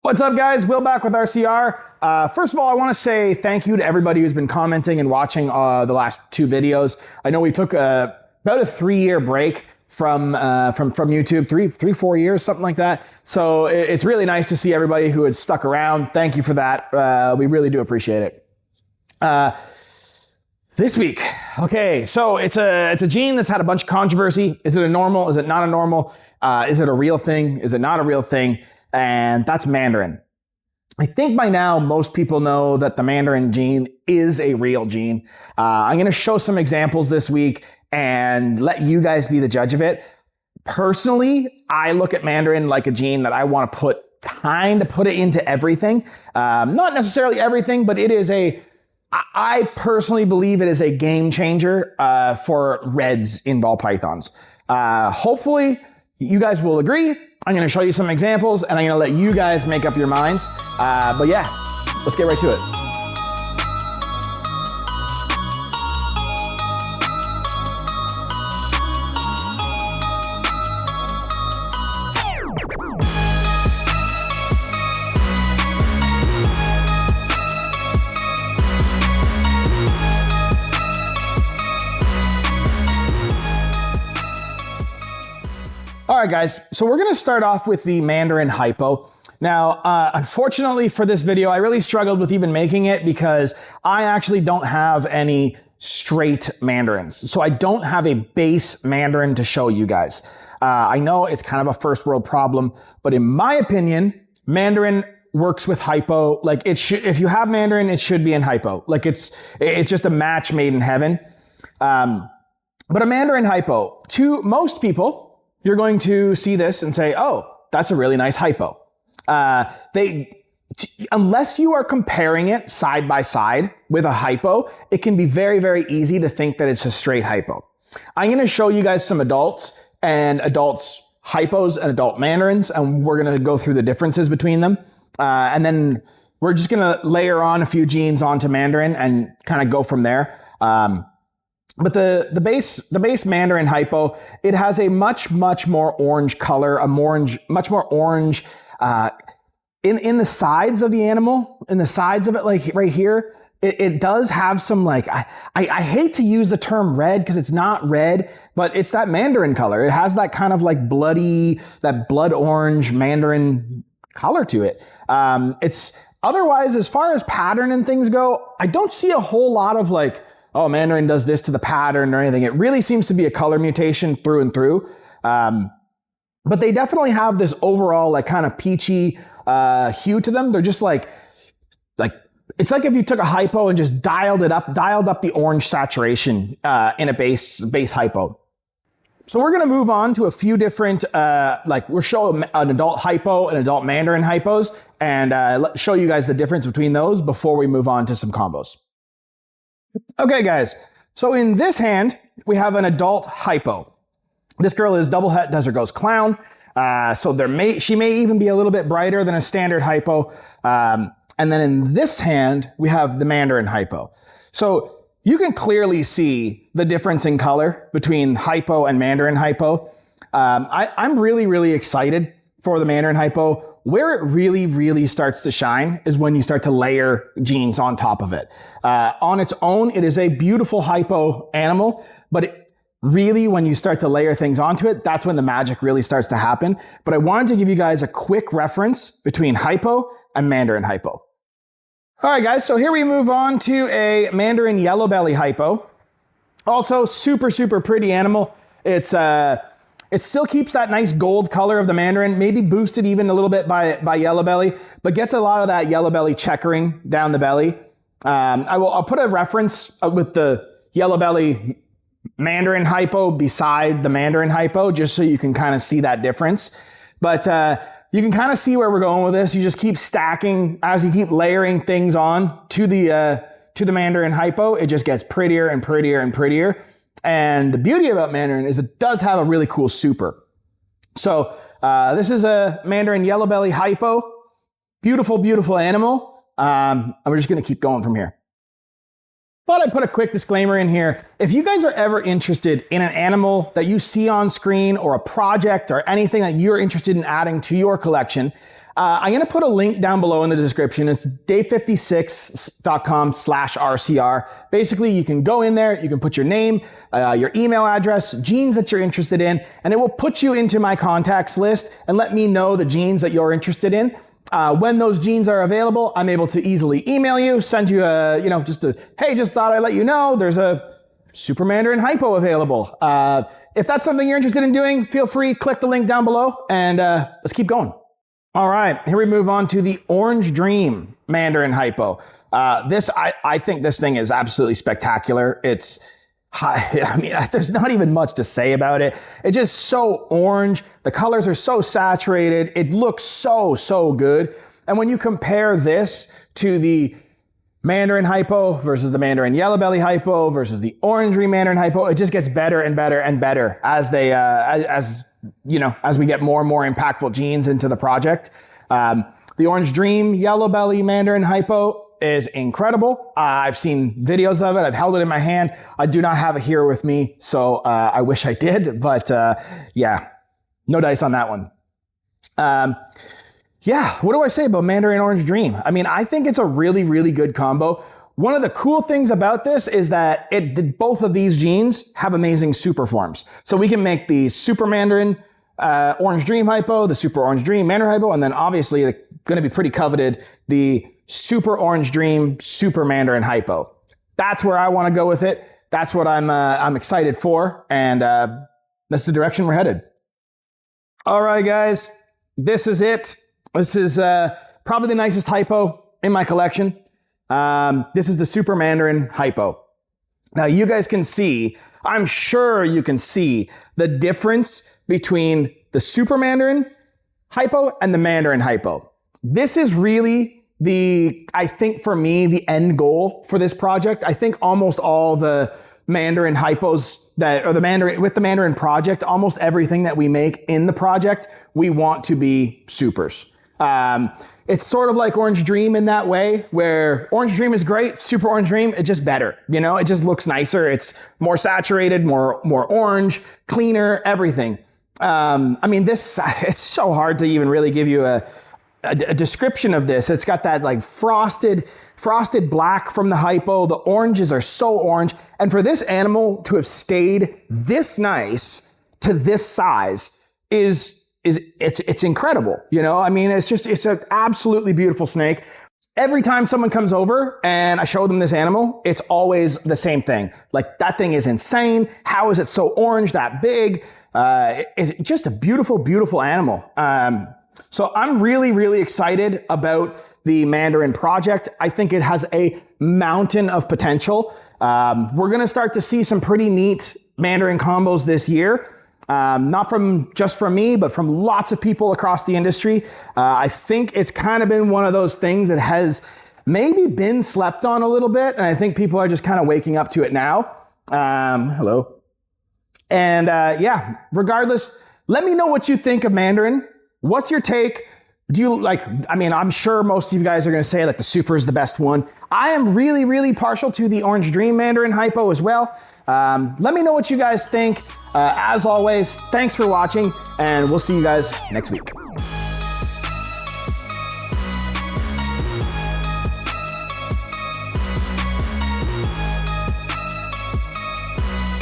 What's up, guys? Will back with RCR. First of all, I want to say thank you to everybody who's been commenting and watching the last two videos. I know we took about a 3-year break from YouTube, 4 years, something like that. So it's really nice to see everybody who has stuck around. Thank you for that. We really do appreciate it. This week, okay, so it's a gene that's had a bunch of controversy. Is it a normal? Is it not a normal? Is it a real thing? Is it not a real thing? And that's Mandarin. I think by now most people know that the Mandarin gene is a real gene. I'm going to show some examples this week and let you guys be the judge of it. Personally, I look at Mandarin like a gene that I want to put it into everything. Not necessarily everything, but I personally believe it is a game changer for reds in ball pythons. Hopefully you guys will agree. I'm going to show you some examples and I'm going to let you guys make up your minds. But yeah, let's get right to it. All right, guys, so we're going to start off with the Mandarin hypo. Now, unfortunately for this video, I really struggled with even making it because I actually don't have any straight Mandarins. So I don't have a base Mandarin to show you guys. I know it's kind of a first world problem, but in my opinion, Mandarin works with hypo. Like if you have Mandarin, it should be in hypo. Like it's just a match made in heaven. But a Mandarin hypo, to most people, you're going to see this and say, oh, that's a really nice hypo. Unless you are comparing it side by side with a hypo, it can be very, very easy to think that it's a straight hypo. I'm going to show you guys some adults hypos and adult Mandarins, and we're going to go through the differences between them. And then we're just going to layer on a few genes onto Mandarin and kind of go from there. But the base Mandarin hypo, it has a much more orange color, much more orange in the sides of the animal, in the sides of it, like right here. It does have some, like, I hate to use the term red because it's not red, but it's that Mandarin color. It has that kind of like that blood orange Mandarin color to it. It's otherwise, as far as pattern and things go, I don't see a whole lot of like, oh, Mandarin does this to the pattern or anything. It really seems to be a color mutation through and through. But they definitely have this overall like kind of peachy hue to them. They're just like it's like if you took a hypo and just dialed up the orange saturation in a base hypo. So we're going to move on to a few different, we'll show an adult hypo and adult Mandarin hypos and show you guys the difference between those before we move on to some combos. Okay, guys, so in this hand, we have an adult hypo. This girl is double het desert ghost clown. So she may even be a little bit brighter than a standard hypo. And then in this hand, we have the Mandarin hypo. So you can clearly see the difference in color between hypo and Mandarin hypo. I'm really excited for the Mandarin hypo. Where it really starts to shine is when you start to layer genes on top of it. On its own, it is a beautiful hypo animal, but really when you start to layer things onto it, that's when the magic really starts to happen. But I wanted to give you guys a quick reference between hypo and Mandarin hypo. All right, guys, so here we move on to a Mandarin yellow belly hypo. Also super pretty animal. It still keeps that nice gold color of the Mandarin, maybe boosted even a little bit by yellow belly, but gets a lot of that yellow belly checkering down the belly. I'll put a reference with the yellow belly Mandarin hypo beside the Mandarin hypo, just so you can kind of see that difference. But you can kind of see where we're going with this. You just keep stacking as you keep layering things on to the Mandarin hypo. It just gets prettier and prettier and prettier. And the beauty about Mandarin is it does have a really cool super. So this is a Mandarin yellow belly hypo. Beautiful animal. And we're just going to keep going from here. Thought I'd put a quick disclaimer in here. If you guys are ever interested in an animal that you see on screen or a project or anything that you're interested in adding to your collection, I'm going to put a link down below in the description. It's day56.com/RCR. Basically, you can go in there, you can put your name, your email address, jeans that you're interested in, and it will put you into my contacts list and let me know the jeans that you're interested in. When those jeans are available, I'm able to easily email you, send you a, hey, just thought I'd let you know there's a Super Mandarin hypo available. If that's something you're interested in doing, feel free, click the link down below, and let's keep going. All right, here we move on to the Orange Dream Mandarin hypo. I think this thing is absolutely spectacular. There's not even much to say about it. It's just so orange. The colors are so saturated. It looks so good. And when you compare this to the Mandarin hypo versus the Mandarin yellow belly hypo versus the Orange Dream Mandarin hypo, it just gets better and better and better as they, as we get more and more impactful genes into the project. The Orange Dream yellow belly Mandarin hypo is incredible. I've seen videos of it. I've held it in my hand. I do not have it here with me, so I wish I did, but yeah, no dice on that one. Yeah, what do I say about Mandarin Orange Dream? I mean, I think it's a really good combo. One of the cool things about this is that both of these genes have amazing super forms. So we can make the Super Mandarin Orange Dream hypo, the Super Orange Dream Mandarin hypo, and then obviously going to be pretty coveted, the Super Orange Dream Super Mandarin hypo. That's where I want to go with it. That's what I'm excited for, and that's the direction we're headed. All right, guys, this is it. This is probably the nicest hypo in my collection. This is the Super Mandarin hypo. Now you guys can see, I'm sure you can see the difference between the Super Mandarin hypo and the Mandarin hypo. This is really I think for me, the end goal for this project. I think almost all the Mandarin hypos with the Mandarin project, almost everything that we make in the project, we want to be supers. It's sort of like Orange Dream in that way, where Orange Dream is great, Super Orange Dream, it's just better. It just looks nicer. It's more saturated, more orange, cleaner, everything. It's so hard to even really give you a description of this. It's got that like frosted black from the hypo. The oranges are so orange. And for this animal to have stayed this nice to this size it's incredible. It's an absolutely beautiful snake. Every time someone comes over and I show them this animal, it's always the same thing. Like, that thing is insane. How is it so orange, that big? It's just a beautiful animal. So I'm really excited about the Mandarin project. I think it has a mountain of potential. We're going to start to see some pretty neat Mandarin combos this year. Not just from me, but from lots of people across the industry. I think it's kind of been one of those things that has maybe been slept on a little bit. And I think people are just kind of waking up to it now. Hello. And yeah, regardless, let me know what you think of Mandarin. What's your take? I'm sure most of you guys are going to say like the Super is the best one. I am really partial to the Orange Dream Mandarin hypo as well. Let me know what you guys think. As always, thanks for watching, and we'll see you guys next week.